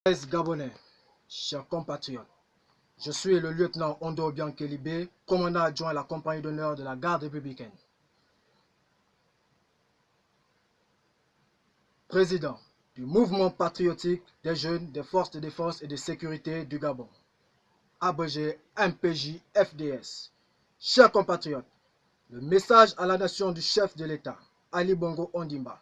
Gabonais, chers compatriotes, je suis le lieutenant Ondo Biankelibé, commandant adjoint à la compagnie d'honneur de la garde républicaine. Président du mouvement patriotique des jeunes des forces de défense et de sécurité du Gabon, abrégé MPJ-FDS. Chers compatriotes, le message à la nation du chef de l'État, Ali Bongo Ondimba,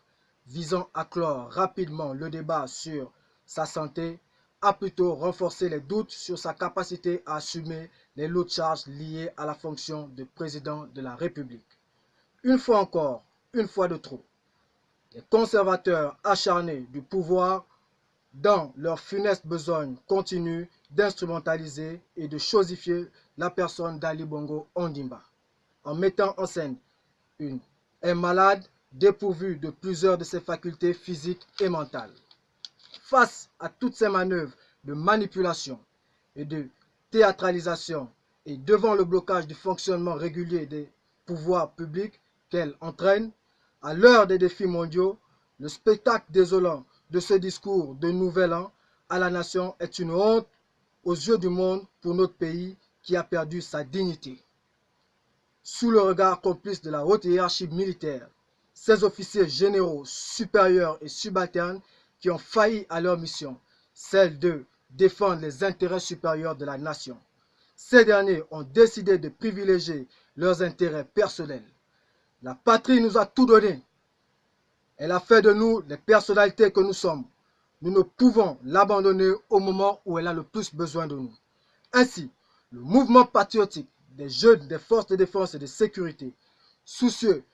visant à clore rapidement le débat sur sa santé, a plutôt renforcé les doutes sur sa capacité à assumer les lourdes charges liées à la fonction de président de la République. Une fois encore, une fois de trop, les conservateurs acharnés du pouvoir, dans leur funeste besogne, continuent d'instrumentaliser et de chosifier la personne d'Ali Bongo Ondimba, en mettant en scène un malade dépourvu de plusieurs de ses facultés physiques et mentales. Face à toutes ces manœuvres de manipulation et de théâtralisation et devant le blocage du fonctionnement régulier des pouvoirs publics qu'elle entraîne, à l'heure des défis mondiaux, le spectacle désolant de ce discours de Nouvel An à la nation est une honte aux yeux du monde pour notre pays qui a perdu sa dignité. Sous le regard complice de la haute hiérarchie militaire, ces officiers généraux supérieurs et subalternes qui ont failli à leur mission, celle de défendre les intérêts supérieurs de la nation. Ces derniers ont décidé de privilégier leurs intérêts personnels. La patrie nous a tout donné. Elle a fait de nous les personnalités que nous sommes. Nous ne pouvons l'abandonner au moment où elle a le plus besoin de nous. Ainsi, le mouvement patriotique des jeunes des forces de défense et de sécurité, soucieux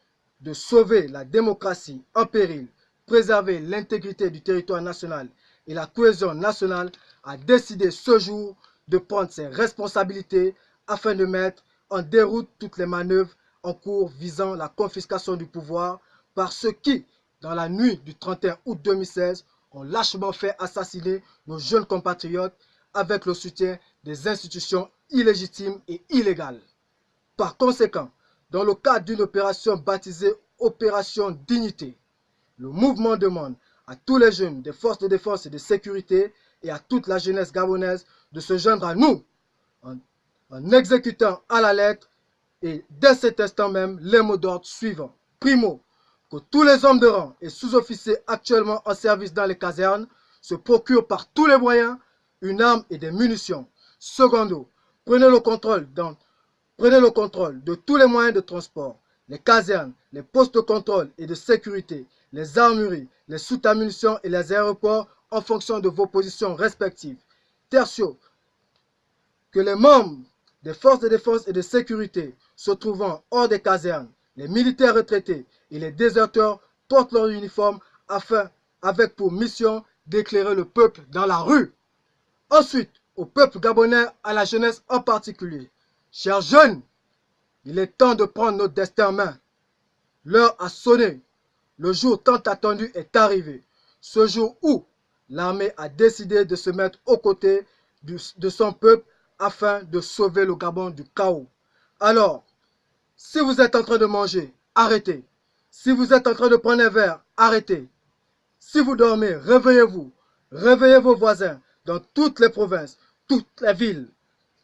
de sauver la démocratie en péril, préserver l'intégrité du territoire national et la cohésion nationale, a décidé ce jour de prendre ses responsabilités afin de mettre en déroute toutes les manœuvres en cours visant la confiscation du pouvoir par ceux qui, dans la nuit du 31 août 2016, ont lâchement fait assassiner nos jeunes compatriotes avec le soutien des institutions illégitimes et illégales. Par conséquent, dans le cadre d'une opération baptisée Opération Dignité, le mouvement demande à tous les jeunes des forces de défense et de sécurité et à toute la jeunesse gabonaise de se joindre à nous en exécutant à la lettre et dès cet instant même les mots d'ordre suivants. Primo, que tous les hommes de rang et sous-officiers actuellement en service dans les casernes se procurent par tous les moyens une arme et des munitions. Secondo, prenez le contrôle de tous les moyens de transport, les casernes, les postes de contrôle et de sécurité, les armureries, les soutes à munitions et les aéroports en fonction de vos positions respectives. Tertio, que les membres des forces de défense et de sécurité se trouvant hors des casernes, les militaires retraités et les déserteurs portent leur uniforme avec pour mission d'éclairer le peuple dans la rue. Ensuite, au peuple gabonais, à la jeunesse en particulier. Chers jeunes, il est temps de prendre notre destin en main. L'heure a sonné. Le jour tant attendu est arrivé. Ce jour où l'armée a décidé de se mettre aux côtés de son peuple afin de sauver le Gabon du chaos. Alors, si vous êtes en train de manger, arrêtez. Si vous êtes en train de prendre un verre, arrêtez. Si vous dormez, réveillez-vous. Réveillez vos voisins dans toutes les provinces, toutes les villes,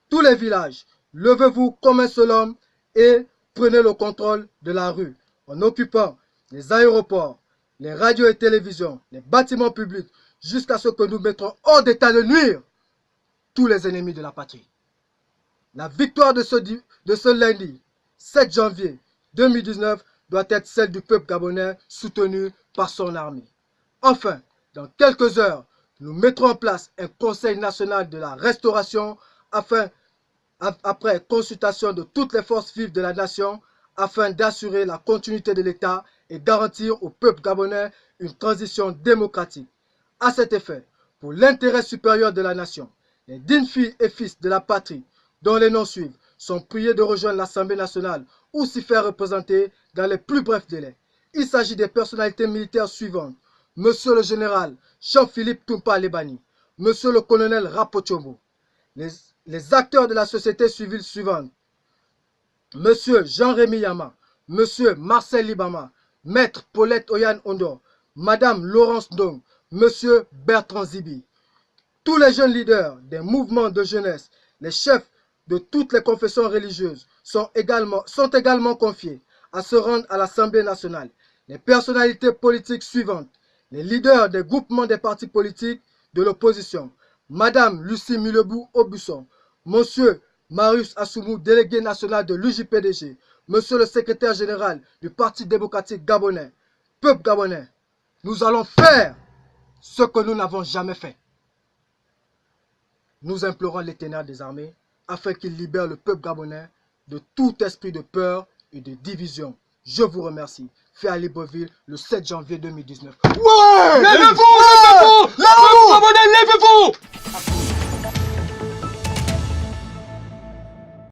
tous les villages. Levez-vous comme un seul homme et prenez le contrôle de la rue en occupant les aéroports, les radios et télévisions, les bâtiments publics, jusqu'à ce que nous mettrons hors d'état de nuire tous les ennemis de la patrie. La victoire de ce lundi 7 janvier 2019 doit être celle du peuple gabonais soutenu par son armée. Enfin, dans quelques heures, nous mettrons en place un Conseil national de la restauration après consultation de toutes les forces vives de la nation afin d'assurer la continuité de l'État et garantir au peuple gabonais une transition démocratique. À cet effet, pour l'intérêt supérieur de la nation, les dignes filles et fils de la patrie, dont les noms suivent, sont priés de rejoindre l'Assemblée nationale ou s'y faire représenter dans les plus brefs délais. Il s'agit des personnalités militaires suivantes. Monsieur le général Jean-Philippe Toumpa Lebani, Monsieur le colonel Rapochombo, les acteurs de la société civile suivante, Monsieur Jean-Rémy Yama, Monsieur Marcel Libama, Maître Paulette Oyan Ondo, Madame Laurence Ndong, Monsieur Bertrand Zibi. Tous les jeunes leaders des mouvements de jeunesse, les chefs de toutes les confessions religieuses sont également confiés à se rendre à l'Assemblée nationale. Les personnalités politiques suivantes, les leaders des groupements des partis politiques de l'opposition, Madame Lucie Mulebou-Aubusson, Monsieur Marius Assoumou, délégué national de l'UJPDG, Monsieur le secrétaire général du Parti démocratique gabonais, peuple gabonais, nous allons faire ce que nous n'avons jamais fait. Nous implorons l'Éternel des armées afin qu'il libère le peuple gabonais de tout esprit de peur et de division. Je vous remercie. Fait à Libreville le 7 janvier 2019. Ouais! Levez-vous! Levez-vous! Levez-vous! Levez-vous!